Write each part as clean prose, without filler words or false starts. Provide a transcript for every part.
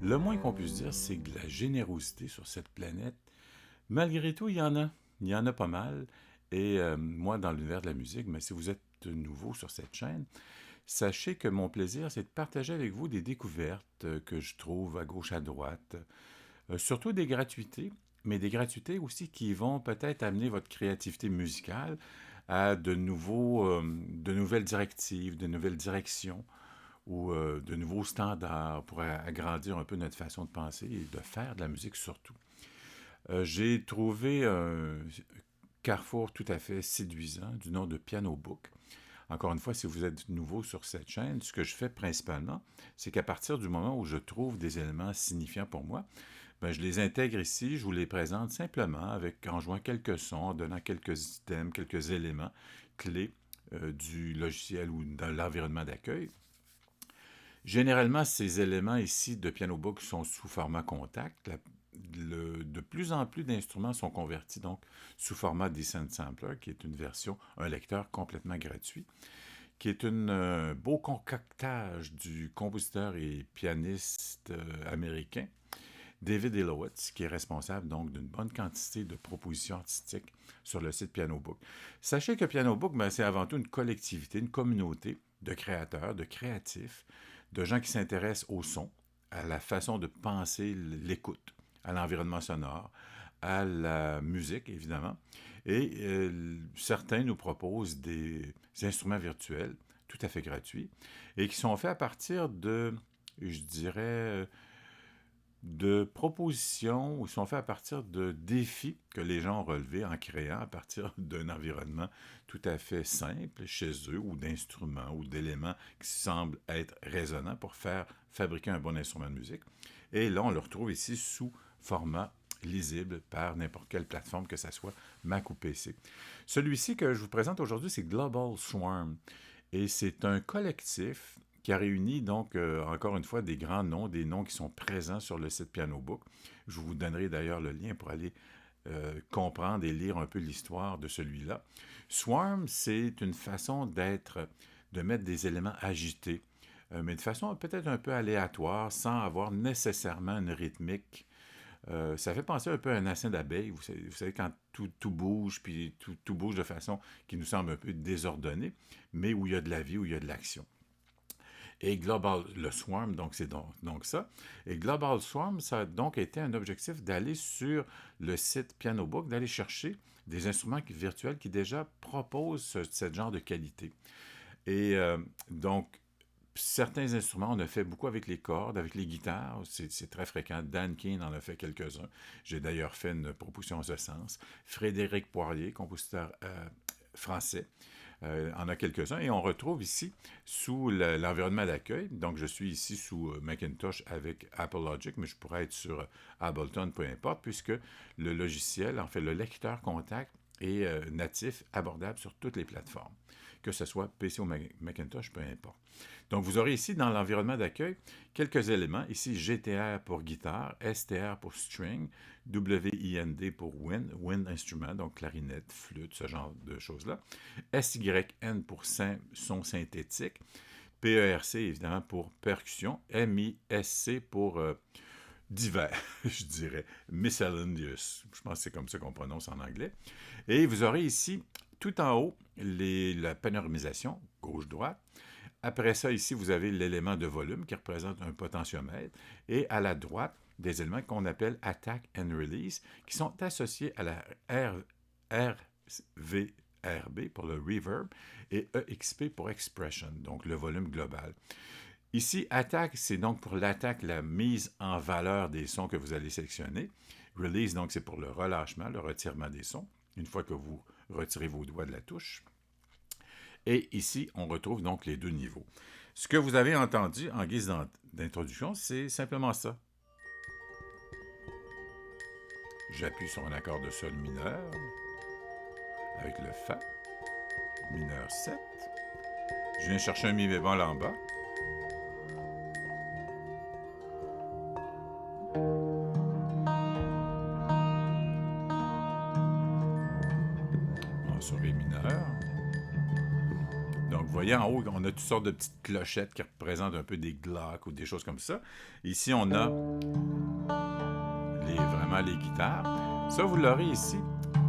Le moins qu'on puisse dire, c'est que la générosité sur cette planète, malgré tout, il y en a. Il y en a pas mal. Et moi, dans l'univers de la musique, mais si vous êtes nouveau sur cette chaîne, sachez que mon plaisir, c'est de partager avec vous des découvertes que je trouve à gauche, à droite, surtout des gratuités, mais des gratuités aussi qui vont peut-être amener votre créativité musicale à de nouvelles directives, de nouvelles directions ou de nouveaux standards pour agrandir un peu notre façon de penser et de faire de la musique surtout. J'ai trouvé un carrefour tout à fait séduisant du nom de Piano Book. Encore une fois, si vous êtes nouveau sur cette chaîne, ce que je fais principalement, c'est qu'à partir du moment où je trouve des éléments signifiants pour moi, ben, je les intègre ici, je vous les présente simplement en jouant quelques sons, en donnant quelques items, quelques éléments clés du logiciel ou dans l'environnement d'accueil. Généralement, ces éléments ici de Piano Book sont sous format contact. De plus en plus d'instruments sont convertis donc sous format Descent Sampler, qui est une version, un lecteur complètement gratuit, qui est un beau concoctage du compositeur et pianiste américain David Illowitz, qui est responsable donc d'une bonne quantité de propositions artistiques sur le site Piano Book. Sachez que Piano Book, ben, c'est avant tout une collectivité, une communauté de créateurs, de créatifs, de gens qui s'intéressent au son, à la façon de penser l'écoute, à l'environnement sonore, à la musique, évidemment. Et certains nous proposent des instruments virtuels tout à fait gratuits et qui sont faits à partir je dirais, de propositions ou sont faits à partir de défis que les gens ont relevés en créant à partir d'un environnement tout à fait simple chez eux ou d'instruments ou d'éléments qui semblent être résonnants pour faire fabriquer un bon instrument de musique. Et là, on le retrouve ici sous format lisible par n'importe quelle plateforme, que ce soit Mac ou PC. Celui-ci que je vous présente aujourd'hui, c'est Global Swarm. Et c'est un collectif qui a réuni donc, encore une fois, des grands noms, des noms qui sont présents sur le site Piano Book. Je vous donnerai d'ailleurs le lien pour aller comprendre et lire un peu l'histoire de celui-là. Swarm, c'est une façon de mettre des éléments agités, mais de façon peut-être un peu aléatoire, sans avoir nécessairement une rythmique. Ça fait penser un peu à un nassin d'abeille. Vous savez quand tout bouge, puis tout bouge de façon qui nous semble un peu désordonnée, mais où il y a de la vie, où il y a de l'action. Et le Swarm, donc c'est donc ça. Et Global Swarm, ça a donc été un objectif d'aller sur le site Piano Book, d'aller chercher des instruments virtuels qui déjà proposent ce genre de qualité. Et donc, certains instruments, on a fait beaucoup avec les cordes, avec les guitares, c'est très fréquent. Dan Keane en a fait quelques-uns. J'ai d'ailleurs fait une proposition en ce sens. Frédéric Poirier, compositeur français, en a quelques-uns. Et on retrouve ici, sous l'environnement d'accueil, donc je suis ici sous Macintosh avec Apple Logic, mais je pourrais être sur Ableton, peu importe, puisque le logiciel, en fait le lecteur contact, est natif, abordable sur toutes les plateformes, que ce soit PC ou Macintosh, peu importe. Donc, vous aurez ici, dans l'environnement d'accueil, quelques éléments. Ici, GTR pour guitare, STR pour string, WIND pour wind instrument, donc clarinette, flûte, ce genre de choses-là. SYN pour son synthétique. PERC, évidemment, pour percussion. MISC pour divers, je dirais. Miscellaneous. Je pense que c'est comme ça qu'on prononce en anglais. Et vous aurez ici, tout en haut, la panoramisation, gauche-droite. Après ça, ici, vous avez l'élément de volume qui représente un potentiomètre. Et à la droite, des éléments qu'on appelle Attack and Release, qui sont associés à la RVRB pour le reverb et EXP pour expression, donc le volume global. Ici, Attack, c'est donc pour l'attaque, la mise en valeur des sons que vous allez sélectionner. Release, donc, c'est pour le relâchement, le retirement des sons, une fois que vous retirez vos doigts de la touche. Et ici, on retrouve donc les deux niveaux. Ce que vous avez entendu en guise d'introduction, c'est simplement ça. J'appuie sur un accord de sol mineur avec le Fa, mineur 7. Je viens chercher un Mi bémol en bas. Sur Ré mineur. Donc Donc, vous voyez, en haut, on a toutes sortes de petites clochettes qui représentent un peu des glocks ou des choses comme ça. Ici, on a vraiment les guitares. Ça, vous l'aurez ici.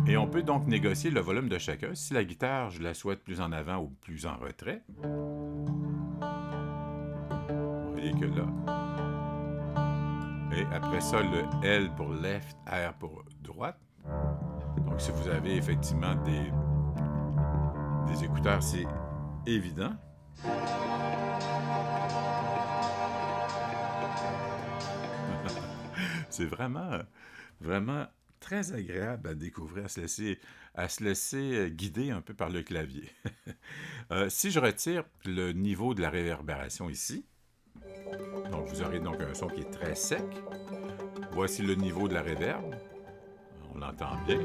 Et on peut donc négocier le volume de chacun. Si la guitare, je la souhaite plus en avant ou plus en retrait, vous voyez que là. Et après ça, le L pour left, R pour droite. Donc, si vous avez effectivement des écouteurs, c'est évident. C'est vraiment très agréable à découvrir, à se laisser guider un peu par le clavier. Si je retire le niveau de la réverbération ici, donc vous aurez donc un son qui est très sec. Voici le niveau de la réverb. On l'entend bien.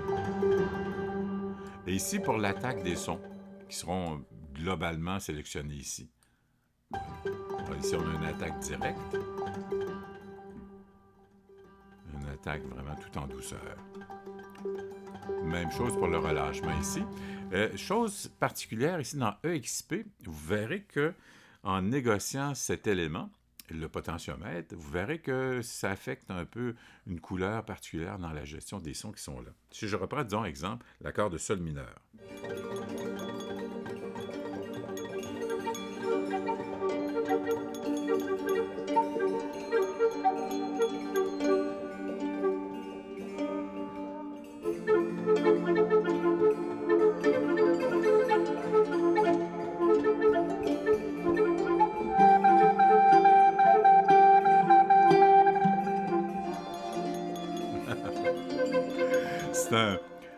Et ici, pour l'attaque des sons, qui seront globalement sélectionnés ici. Ici, on a une attaque directe. Une attaque vraiment tout en douceur. Même chose pour le relâchement ici. Chose particulière ici dans EXP, vous verrez que en négociant cet élément, le potentiomètre, vous verrez que ça affecte un peu une couleur particulière dans la gestion des sons qui sont là. Si je reprends, disons, exemple, l'accord de sol mineur.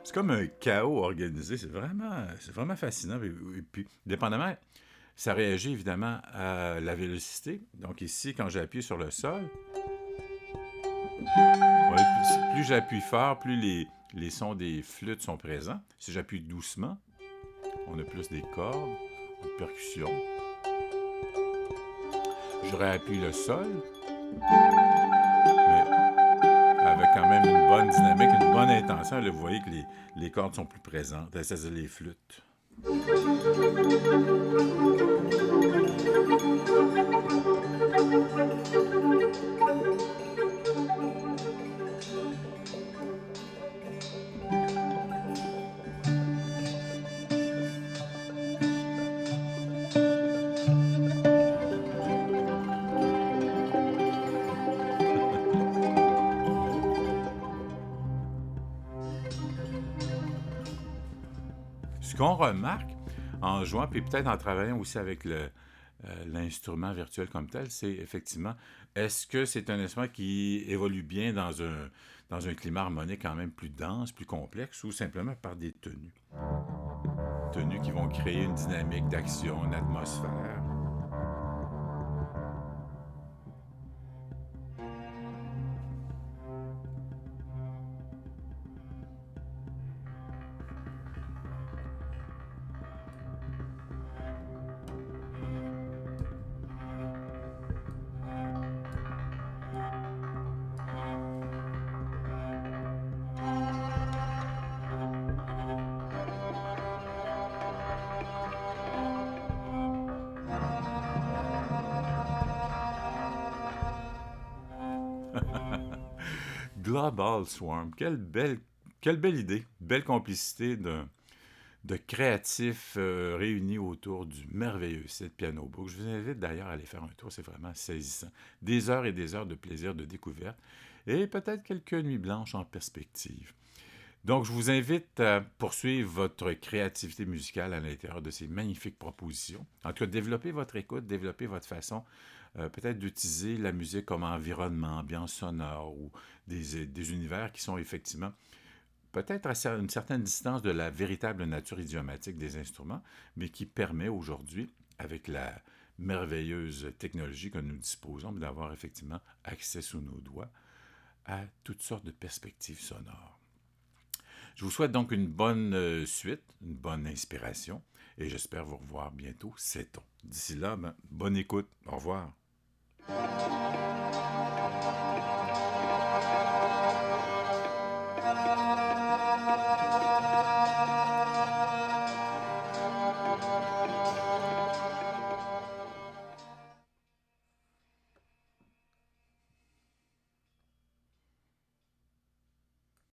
C'est comme un chaos organisé. C'est vraiment fascinant. Et puis, dépendamment, ça réagit évidemment à la vélocité. Donc ici, quand j'appuie sur le sol, plus j'appuie fort, plus les sons des flûtes sont présents. Si j'appuie doucement, on a plus des cordes, des percussions. Je réappuie le sol, mais avec quand même une bonne dynamique, une bonne intention. Là, vous voyez que les cordes sont plus présentes, c'est-à-dire les flûtes. Ce qu'on remarque en jouant, puis peut-être en travaillant aussi avec l'instrument virtuel comme tel, c'est effectivement, est-ce que c'est un instrument qui évolue bien dans un climat harmonique quand même plus dense, plus complexe, ou simplement par des tenues? Tenues qui vont créer une dynamique d'action, une atmosphère. Global Swarm, quelle belle idée, belle complicité de créatifs réunis autour du merveilleux site Piano Book. Je vous invite d'ailleurs à aller faire un tour, c'est vraiment saisissant. Des heures et des heures de plaisir, de découverte et peut-être quelques nuits blanches en perspective. Donc, je vous invite à poursuivre votre créativité musicale à l'intérieur de ces magnifiques propositions. En tout cas, développez votre écoute, développez votre façon peut-être d'utiliser la musique comme environnement, ambiance sonore ou des univers qui sont effectivement peut-être à une certaine distance de la véritable nature idiomatique des instruments, mais qui permet aujourd'hui, avec la merveilleuse technologie que nous disposons, d'avoir effectivement accès sous nos doigts à toutes sortes de perspectives sonores. Je vous souhaite donc une bonne suite, une bonne inspiration, et j'espère vous revoir bientôt, sait-on. D'ici là, bonne écoute. Au revoir.